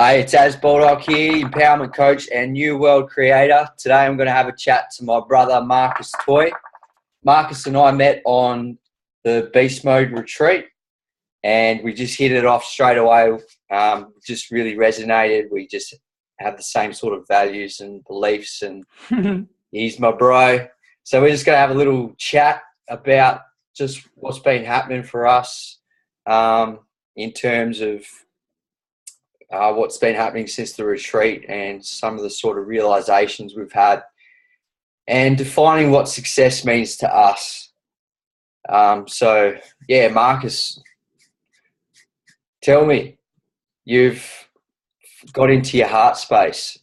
Hey, it's Az Baldock here, empowerment coach and new world creator. Today I'm going to have a chat to my brother Markus Toi. Markus and I met on the Beast Mode retreat and we just hit it off straight away. Just really resonated. We just have the same sort of values and beliefs, and he's my bro. So we're just going to have a little chat about just what's been happening for us in terms of what's been happening since the retreat and some of the sort of realizations we've had and defining what success means to us. So, Markus, tell me, you've got into your heart space,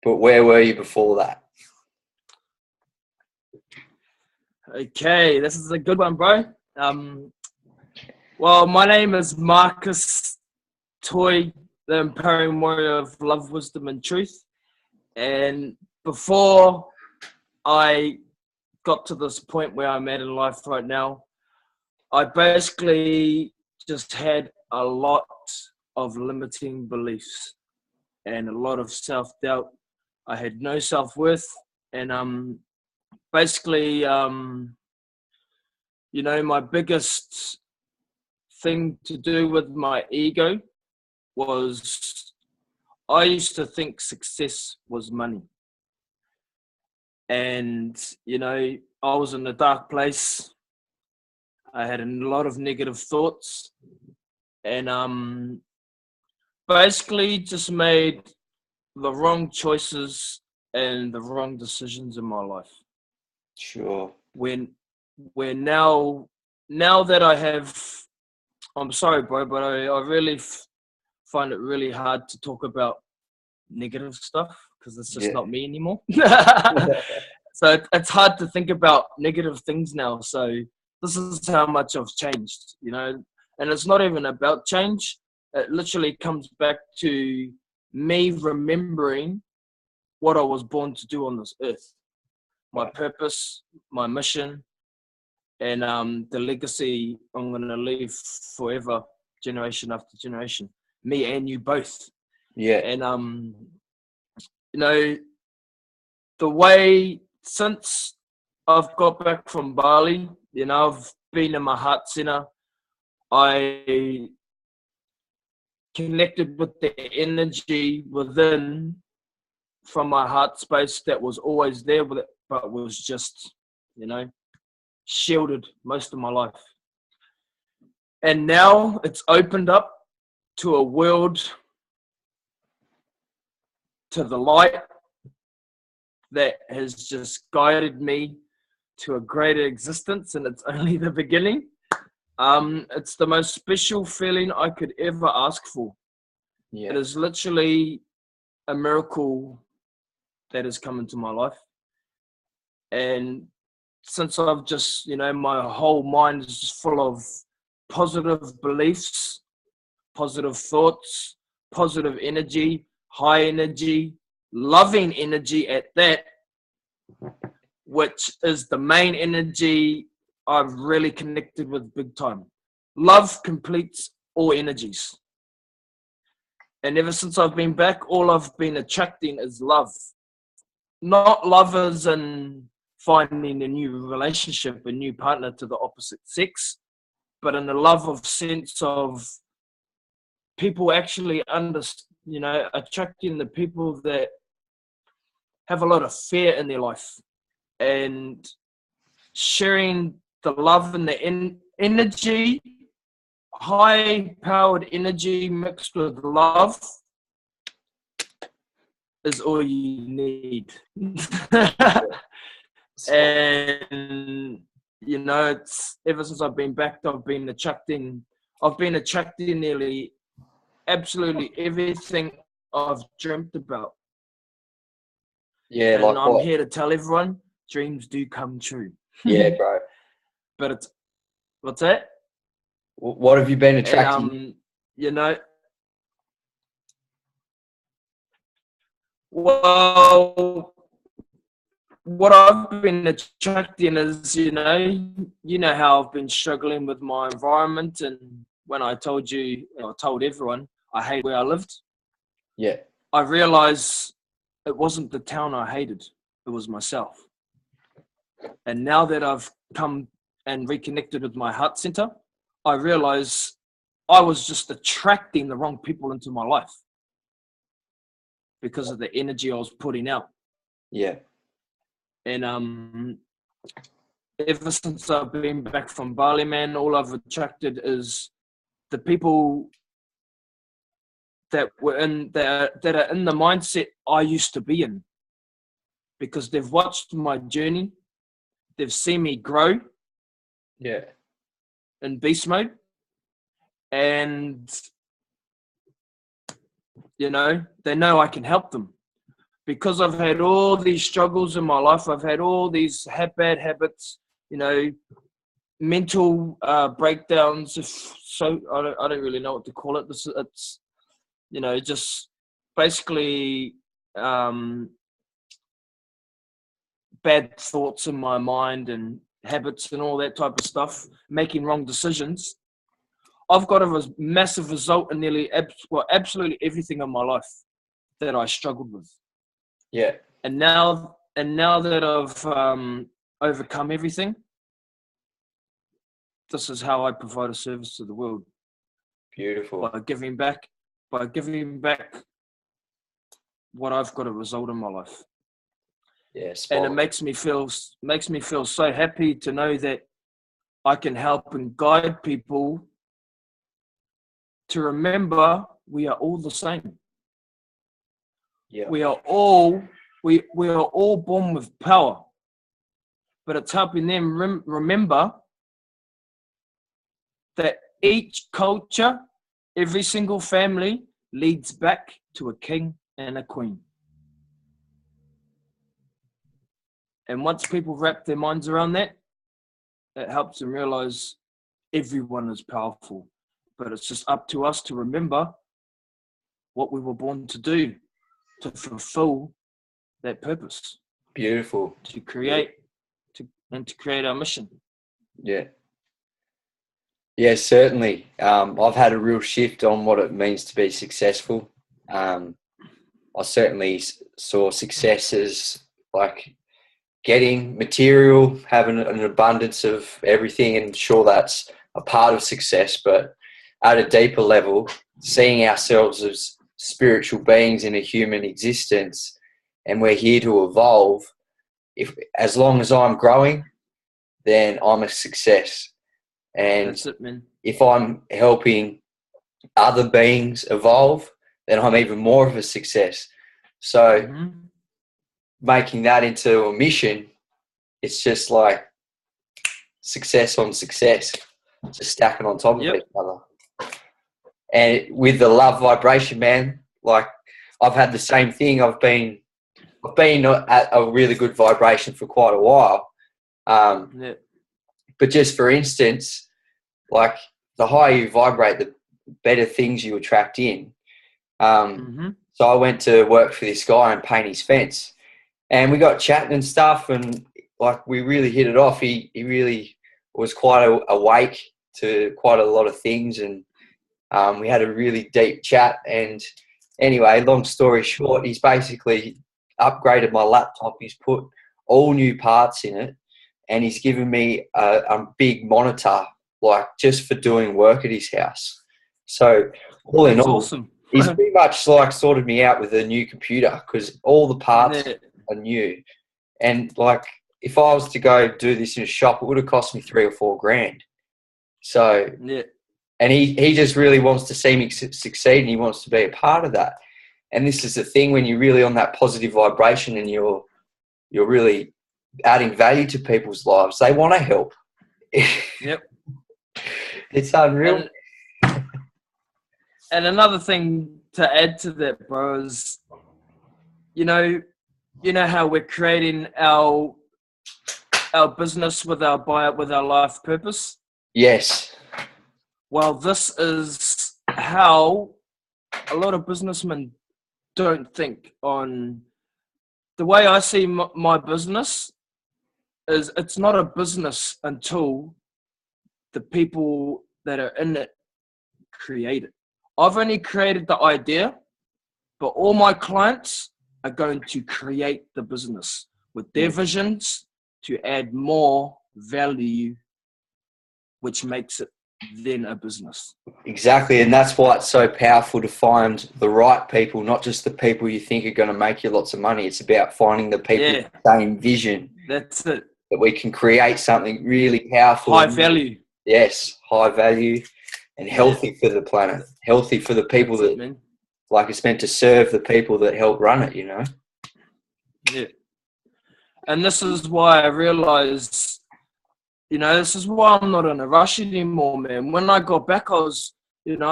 but where were you before that? Okay, this is a good one, bro. Well, my name is Markus Toi, the empowering warrior of love, wisdom, and truth. And before I got to this point where I'm at in life right now, I basically just had a lot of limiting beliefs and a lot of self-doubt. I had no self-worth, and basically, my biggest thing to do with my ego was I used to think success was money. And, I was in a dark place. I had a lot of negative thoughts and basically just made the wrong choices and the wrong decisions in my life. Sure. When now that I have, I'm sorry, bro, but I really find it really hard to talk about negative stuff because it's just not me anymore. So it's hard to think about negative things now. So this is how much I've changed, and it's not even about change. It literally comes back to me remembering what I was born to do on this earth, my purpose, my mission, and the legacy I'm going to leave forever, generation after generation. Me and you both. Yeah. And the way since I've got back from Bali, I've been in my heart center. I connected with the energy within from my heart space that was always there with it, but was just, shielded most of my life. And now it's opened up to a world, to the light that has just guided me to a greater existence, and it's only the beginning. It's the most special feeling I could ever ask for. It is literally a miracle that has come into my life. And since I've just, my whole mind is just full of positive beliefs, positive thoughts, positive energy, high energy, loving energy at that, which is the main energy I've really connected with big time. Love completes all energies. And ever since I've been back, all I've been attracting is love. Not love as in finding a new relationship, a new partner to the opposite sex, but in the love of sense of people actually attracting the people that have a lot of fear in their life and sharing the love and the energy, high-powered energy mixed with love is all you need. And it's ever since I've been back, I've been attracting nearly absolutely everything I've dreamt about. Yeah, and I'm here to tell everyone, dreams do come true. Yeah, bro. But it's, what's that? What have you been attracting? Well, what I've been attracting is, how I've been struggling with my environment. And when I told everyone I hate where I lived, Yeah. I realized it wasn't the town I hated, it was myself. And now that I've come and reconnected with my heart center, I realize I was just attracting the wrong people into my life because of the energy I was putting out. Yeah. And ever since I've been back from Bali, man, all I've attracted is the people that are in the mindset I used to be in, because they've watched my journey, they've seen me grow Yeah. in beast mode, and they know I can help them. Because I've had all these struggles in my life, I've had all these bad habits, mental breakdowns. So I don't really know what to call it. It's just basically bad thoughts in my mind and habits and all that type of stuff, making wrong decisions. I've got a massive result in nearly absolutely everything in my life that I struggled with. Yeah. And now that I've overcome everything, this is how I provide a service to the world. Beautiful. By giving back what I've got a result in my life. Yeah. And it makes me feel so happy to know that I can help and guide people to remember we are all the same. Yeah. We are all born with power, but it's helping them remember that each culture, every single family leads back to a king and a queen. And once people wrap their minds around that, it helps them realize everyone is powerful. But it's just up to us to remember what we were born to do, to fulfill that purpose. Beautiful. To create our mission. Yeah. Yeah, certainly. I've had a real shift on what it means to be successful. I certainly saw success as like getting material, having an abundance of everything, and sure, that's a part of success. But at a deeper level, seeing ourselves as spiritual beings in a human existence, and we're here to evolve. As long as I'm growing, then I'm a success. And that's it, man. If I'm helping other beings evolve, then I'm even more of a success. So making that into a mission, it's just like success on success, just stacking on top of each other. And with the love vibration, man, like I've had the same thing. I've been at a really good vibration for quite a while. But just for instance, like the higher you vibrate, the better things you attract in. So I went to work for this guy and paint his fence, and we got chatting and stuff, and like we really hit it off. He really was quite awake to quite a lot of things, and we had a really deep chat. And anyway, long story short, he's basically upgraded my laptop. He's put all new parts in it, and he's given me a big monitor, like just for doing work at his house. So all in all, awesome. He's pretty much like sorted me out with a new computer because all the parts are new. And like if I was to go do this in a shop, it would have cost me $3 or $4 grand. So and he just really wants to see me succeed, and he wants to be a part of that. And this is the thing, when you're really on that positive vibration and you're really adding value to people's lives, they want to help. Yep. It's unreal. And another thing to add to that, bro, is you know how we're creating our business with our life purpose? Yes. Well, this is how a lot of businessmen don't think. On the way I see my business is, it's not a business until the people that are in it create it. I've only created the idea, But all my clients are going to create the business with their visions to add more value, which makes it then a business. Exactly, and that's why it's so powerful to find the right people, not just the people you think are going to make you lots of money. It's about finding the people with the same vision. That's it. That we can create something really powerful. High value. Yes, high value and healthy for the planet. Healthy for the people like it's meant to serve the people that help run it, you know? Yeah. And this is why I realized, you know, this is why I'm not in a rush anymore, man. When I got back, I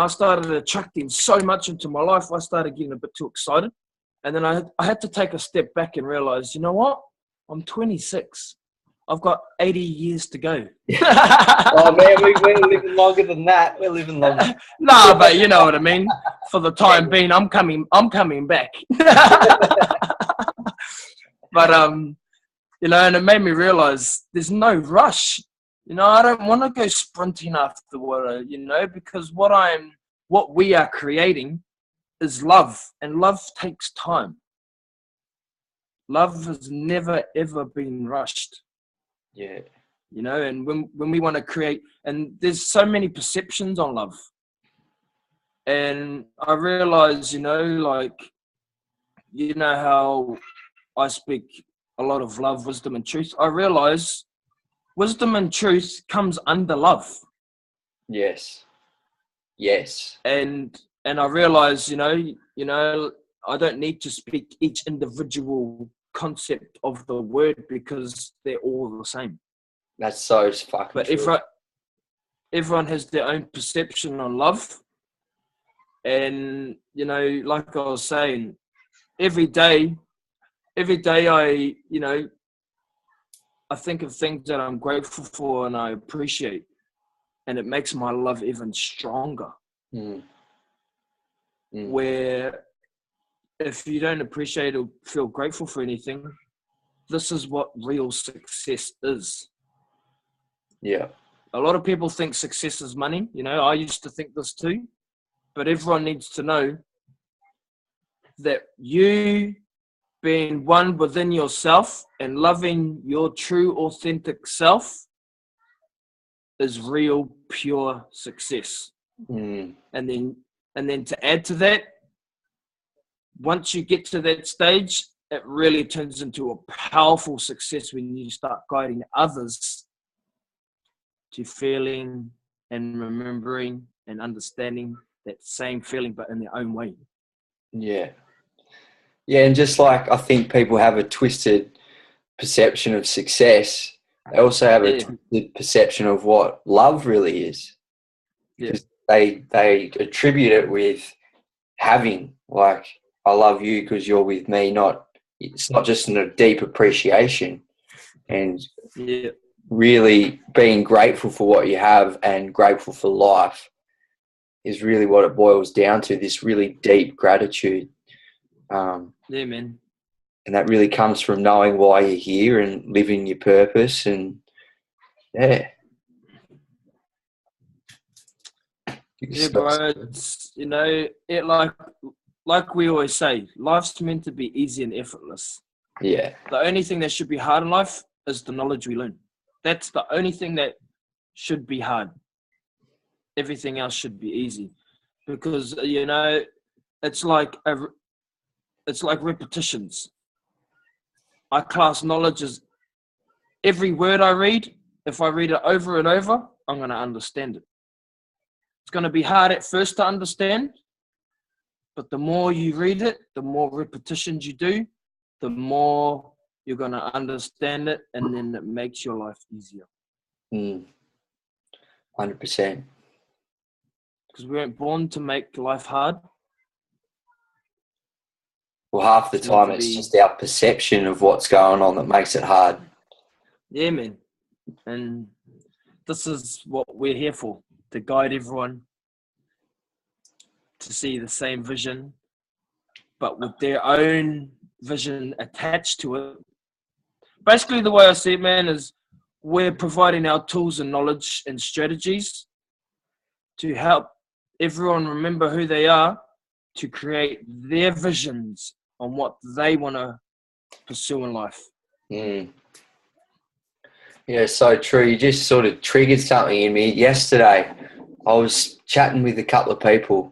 started attracting so much into my life. I started getting a bit too excited. And then I had to take a step back and realize, you know what? I'm 26. I've got 80 years to go. Oh, man, we're living longer than that. We're living longer. Nah, but you know what I mean. For the time being, I'm coming back. But, you know, and it made me realize there's no rush. You know, I don't want to go sprinting after water, you know, because what we are creating is love, and love takes time. Love has never, ever been rushed. Yeah. You know, and when we want to create, and there's so many perceptions on love. And I realize, you know, like, you know how I speak a lot of love, wisdom, and truth. I realize wisdom and truth comes under love. Yes. Yes. And I realize, you know, I don't need to speak each individual concept of the word because they're all the same. That's so fucking true. But everyone has their own perception on love. And, you know, like I was saying, every day I, you know, I think of things that I'm grateful for and I appreciate. And it makes my love even stronger. Where if you don't appreciate or feel grateful for anything, this is what real success is. Yeah. A lot of people think success is money. You know, I used to think this too. But everyone needs to know that you being one within yourself and loving your true, authentic self is real, pure success. And then to add to that, once you get to that stage, it really turns into a powerful success when you start guiding others to feeling and remembering and understanding that same feeling, but in their own way. Yeah. Yeah, and just like I think people have a twisted perception of success, they also have a twisted perception of what love really is. Because they attribute it with having, like, I love you because you're with me. It's not just a deep appreciation, and really being grateful for what you have and grateful for life is really what it boils down to, this really deep gratitude. Man. And that really comes from knowing why you're here and living your purpose. And bro, it's, you know, it like we always say, life's meant to be easy and effortless. Yeah. The only thing that should be hard in life is the knowledge we learn. That's the only thing that should be hard. Everything else should be easy, because, you know, it's like repetitions. I class knowledge as every word I read. If I read it over and over, I'm going to understand it. It's going to be hard at first to understand, but the more you read it, the more repetitions you do, the more you're going to understand it, and then it makes your life easier. 100%. Because we weren't born to make life hard. Well, half the time it's just our perception of what's going on that makes it hard. Yeah, man. And this is what we're here for, to guide everyone to see the same vision, but with their own vision attached to it. Basically, the way I see it, man, is we're providing our tools and knowledge and strategies to help everyone remember who they are to create their visions on what they want to pursue in life. Mm. Yeah, so true. You just sort of triggered something in me. Yesterday, I was chatting with a couple of people,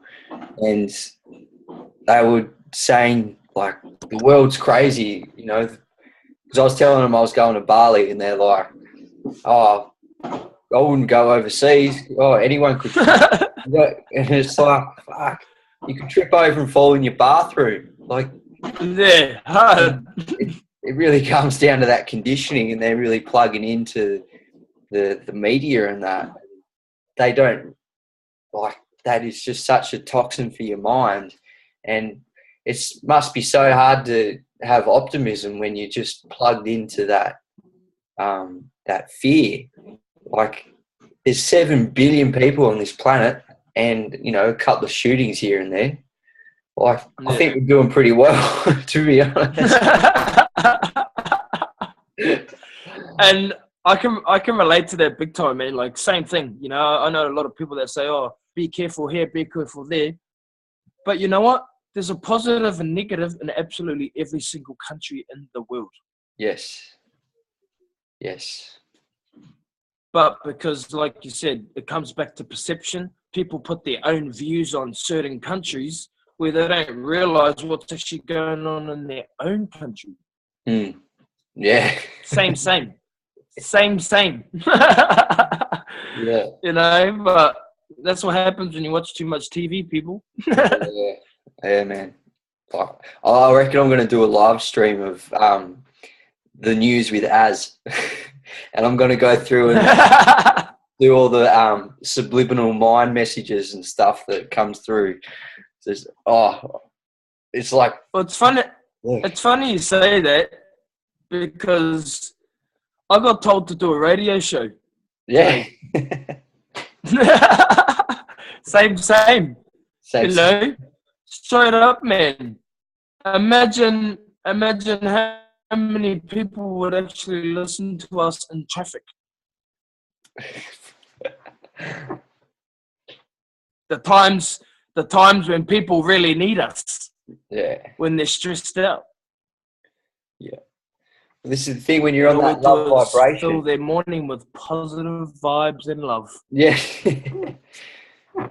and they were saying, like, the world's crazy, you know, because I was telling them I was going to Bali, and they're like, oh, I wouldn't go overseas. Oh, anyone could. And it's like, fuck, you could trip over and fall in your bathroom. Like, Yeah, hard. it really comes down to that conditioning, and they're really plugging into the media and that. They don't, like, that is just such a toxin for your mind. And it must be so hard to have optimism when you're just plugged into that that fear. Like, there's 7 billion people on this planet, and, you know, a couple of shootings here and there. Like, I think we're doing pretty well, to be honest. And I can relate to that big time, man. Like, same thing. You know, I know a lot of people that say, oh, be careful here, be careful there. But you know what? There's a positive and negative in absolutely every single country in the world. Yes. Yes. But because, like you said, it comes back to perception. People put their own views on certain countries where they don't realize what's actually going on in their own country. Mm. Yeah. Same. Yeah. You know, but that's what happens when you watch too much TV, people. Yeah, man. I reckon I'm going to do a live stream of the news with Az, and I'm going to go through and do all the subliminal mind messages and stuff that comes through. Just, it's like... Well, it's funny. Yeah. It's funny you say that, because I got told to do a radio show. Yeah. Same. You know, straight up, man. Imagine how many people would actually listen to us in traffic. The times when people really need us. Yeah. When they're stressed out. Yeah. This is the thing, when you're on that love vibration. Fill their morning with positive vibes and love. Yeah.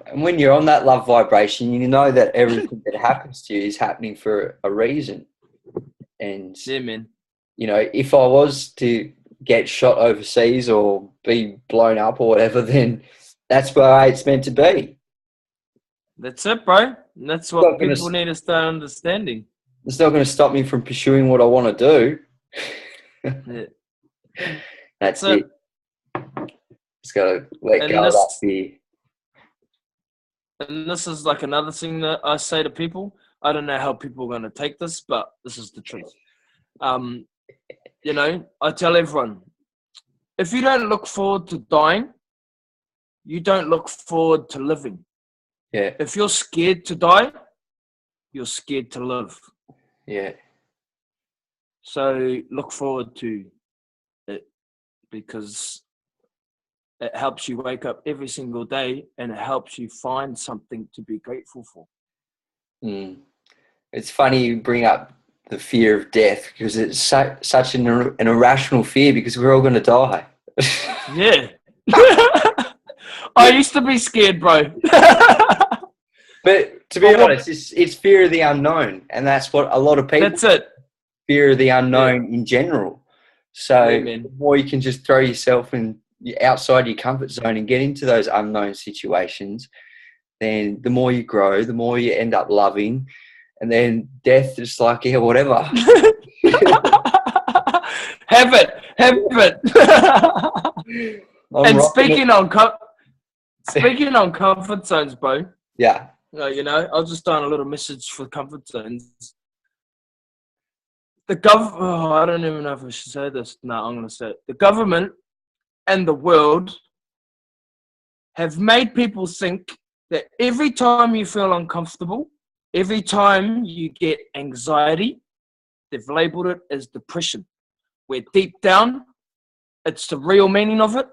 And when you're on that love vibration, you know that everything that happens to you is happening for a reason. And, yeah, man. You know, if I was to get shot overseas or be blown up or whatever, then that's where it's meant to be. That's it, bro. That's what people need to start understanding. It's not going to stop me from pursuing what I want to do. Yeah. That's it. Just got to let go of that fear. And this is like another thing that I say to people. I don't know how people are going to take this, but this is the truth. You know, I tell everyone, if you don't look forward to dying, you don't look forward to living. Yeah. If you're scared to die, you're scared to live. Yeah. So look forward to it, because it helps you wake up every single day, and it helps you find something to be grateful for. Mm. It's funny you bring up the fear of death, because it's such an irrational fear, because we're all going to die. Yeah. I used to be scared, bro. But to be honest, it's fear of the unknown, and that's what a lot of people... That's it. Fear of the unknown in general. So the more you can just throw yourself outside your comfort zone and get into those unknown situations, then the more you grow, the more you end up loving, and then death is like, yeah, whatever. Have it. And speaking on comfort zones, bro. Yeah. You know, I'll just start a little message for comfort zones. I don't even know if I should say this. No, I'm going to say it. The government and the world have made people think that every time you feel uncomfortable, every time you get anxiety, they've labeled it as depression. Where deep down, it's the real meaning of it,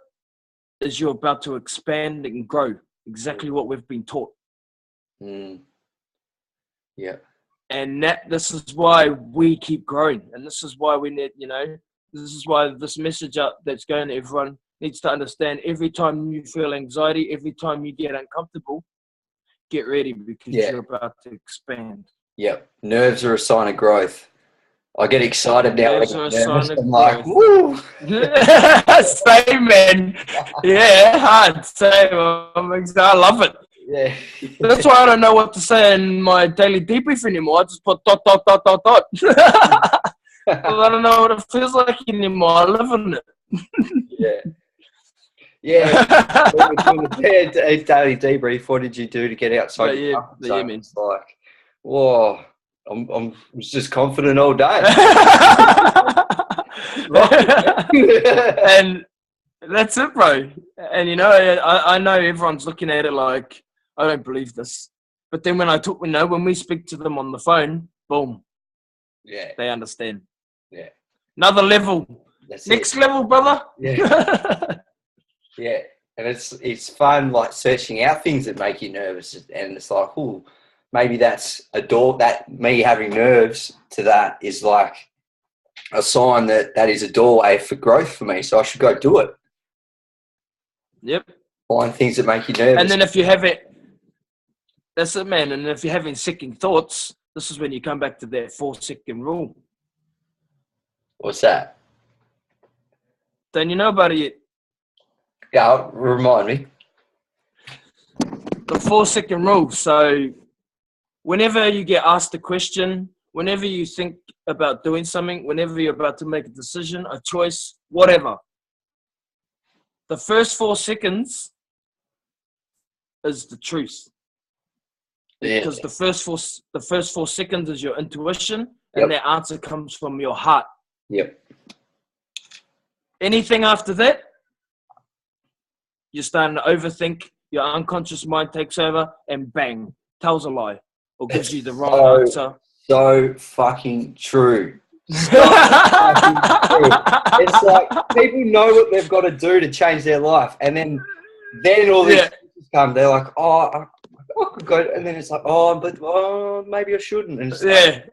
is you're about to expand and grow. Exactly what we've been taught. Mm. Yeah. And this is why we keep growing. And this is why we need, this is why this message up that's going to everyone needs to understand. Every time you feel anxiety, every time you get uncomfortable, get ready because you're about to expand. Yep. Nerves are a sign of growth. I get excited now. Nerves are a sign of I'm like, growth. woo! Same, man. Yeah, hard. Same. I love it. Yeah. That's why I don't know what to say in my daily debrief anymore. I just put ... I don't know what it feels like anymore. I live in it. Yeah. When we're doing a daily debrief, what did you do to get outside your comfort zone? It's like, whoa, I was just confident all day. And that's it, bro. And I know everyone's looking at it like, I don't believe this. But then when we speak to them on the phone, boom. Yeah. They understand. Yeah. Another level. Next level, brother. Yeah. Yeah. And it's fun, like searching out things that make you nervous. And it's like, oh, maybe that's a door, that me having nerves to that is like a sign that is a doorway for growth for me. So I should go do it. Yep. Find things that make you nervous. And then if you have it, that's it, man. And if you're having second thoughts, this is when you come back to that 4-second rule. What's that? Don't you know about it yet? Yeah, remind me. The 4-second rule. So whenever you get asked a question, whenever you think about doing something, whenever you're about to make a decision, a choice, whatever, the first 4 seconds is the truth. Because the first 4 seconds is your intuition, and that answer comes from your heart. Yep. Anything after that, you're starting to overthink, your unconscious mind takes over, and bang, tells a lie or gives you the wrong answer. So fucking true. So fucking true. It's like people know what they've got to do to change their life, and then all these things come. They're like, I could go, and then it's like, but maybe I shouldn't. And it's like,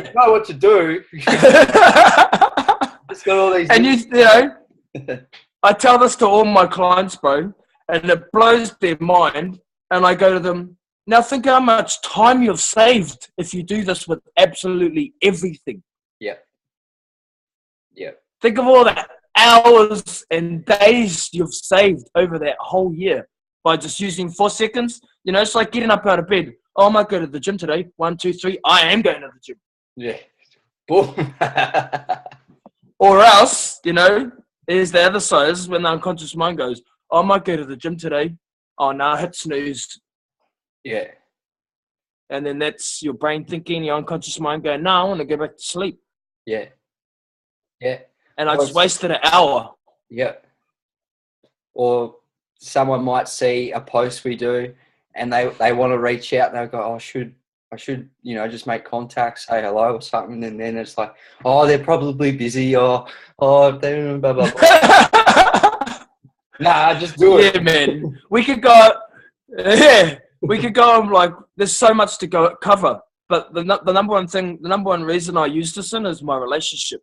you know what to do. Just got all these. And I tell this to all my clients, bro, and it blows their mind. And I go to them, now think how much time you've saved if you do this with absolutely everything. Yeah. Yeah. Think of all the hours and days you've saved over that whole year by just using 4 seconds. It's like getting up out of bed. Oh, I might go to the gym today. 1, 2, 3. I am going to the gym. Yeah. Boom. Or else, there's the other side. This is when the unconscious mind goes, oh, I might go to the gym today. Oh, no, hit snooze. Yeah. And then that's your brain thinking, your unconscious mind going, no, I want to go back to sleep. Yeah. Yeah. And I just wasted an hour. Yeah. Or someone might see a post we do and they want to reach out and they'll go, oh, I should, just make contact, say hello or something. And then it's like, oh, they're probably busy or blah, blah, blah. Nah, just do it. Yeah, man. We could go like, there's so much to cover. But the number one reason I use this in is my relationship.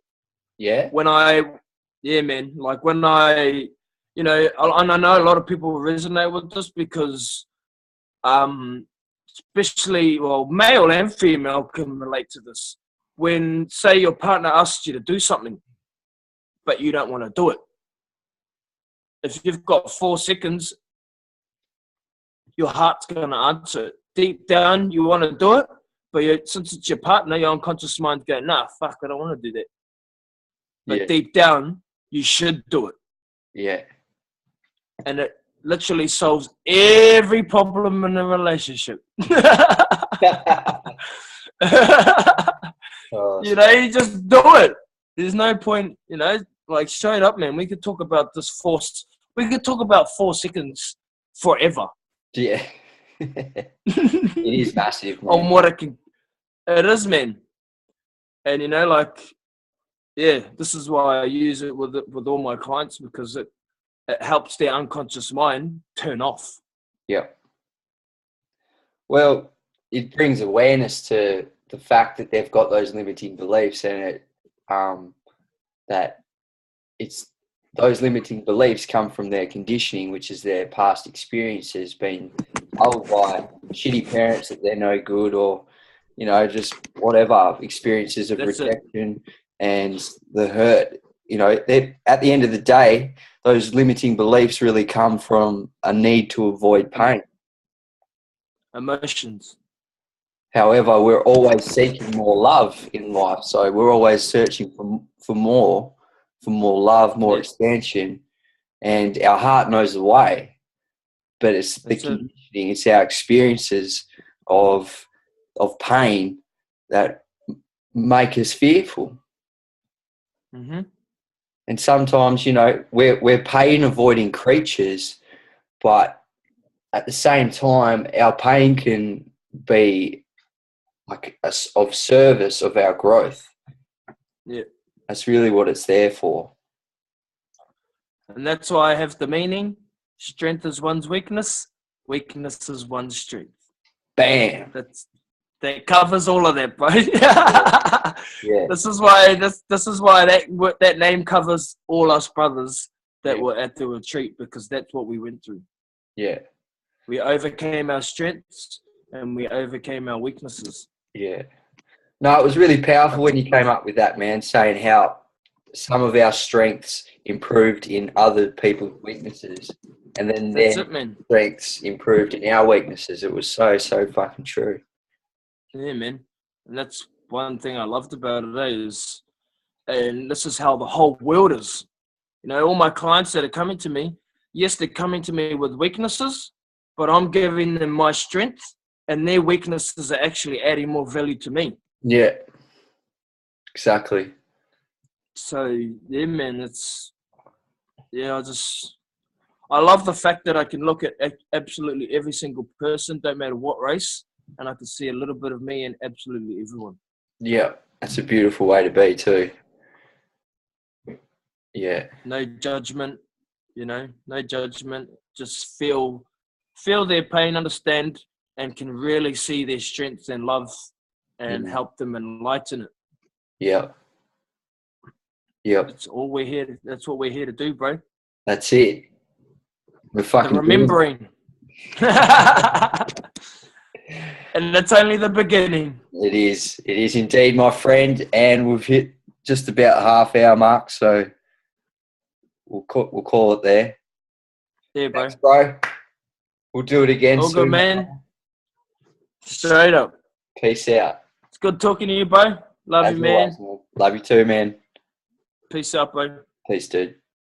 Yeah. And I know a lot of people resonate with this because, especially, male and female can relate to this. When, say, your partner asks you to do something, but you don't want to do it. If you've got 4 seconds, your heart's going to answer it. Deep down, you want to do it, but since it's your partner, your unconscious mind's going, nah, fuck, I don't want to do that. But deep down, you should do it. Yeah. And it literally solves every problem in a relationship. You just do it. There's no point, like straight up, man. We could talk about this we could talk about 4 seconds forever. Yeah. It is massive, man. On what it is, man. And this is why I use it with all my clients, because it helps their unconscious mind turn off. Yeah. Well, it brings awareness to the fact that they've got those limiting beliefs, and it that it's those limiting beliefs come from their conditioning, which is their past experiences, being told by shitty parents that they're no good, or just whatever experiences of That's it. rejection and the hurt. At the end of the day, those limiting beliefs really come from a need to avoid pain. Emotions. However, we're always seeking more love in life, so we're always searching for more love, more expansion, and our heart knows the way. But it's the conditioning, it's our experiences of pain that make us fearful. Mm-hmm. And sometimes, we're pain avoiding creatures, but at the same time, our pain can be like of service of our growth. Yeah. That's really what it's there for. And that's why I have the meaning: strength is one's weakness, weakness is one's strength. Bam. That covers all of that, bro. Yeah. This is why that name covers all us brothers that were at the retreat, because that's what we went through. Yeah. We overcame our strengths and we overcame our weaknesses. Yeah. No, it was really powerful when you came up with that, man, saying how some of our strengths improved in other people's weaknesses, and then their strengths improved in our weaknesses. It was so fucking true. Yeah, man. And that's one thing I loved about it and this is how the whole world is. All my clients that are coming to me, yes, they're coming to me with weaknesses, but I'm giving them my strength, and their weaknesses are actually adding more value to me. Yeah, exactly. So, yeah, man, I love the fact that I can look at absolutely every single person, don't matter what race, and I can see a little bit of me in absolutely everyone. Yeah, that's a beautiful way to be too. Yeah. No judgment, no judgment. Just feel their pain, understand, and can really see their strengths and love and help them enlighten it. Yeah. Yep. That's what we're here to do, bro. That's it. We're fucking remembering. And that's only the beginning. It is indeed, my friend, and we've hit just about half-hour mark, so we'll call it there. Yeah, bro. Thanks, bro. We'll do it again All soon. Good, man. Straight up. Peace out. It's good talking to you, bro. Love you, man. Love you too, man. Peace out, bro. Peace, dude.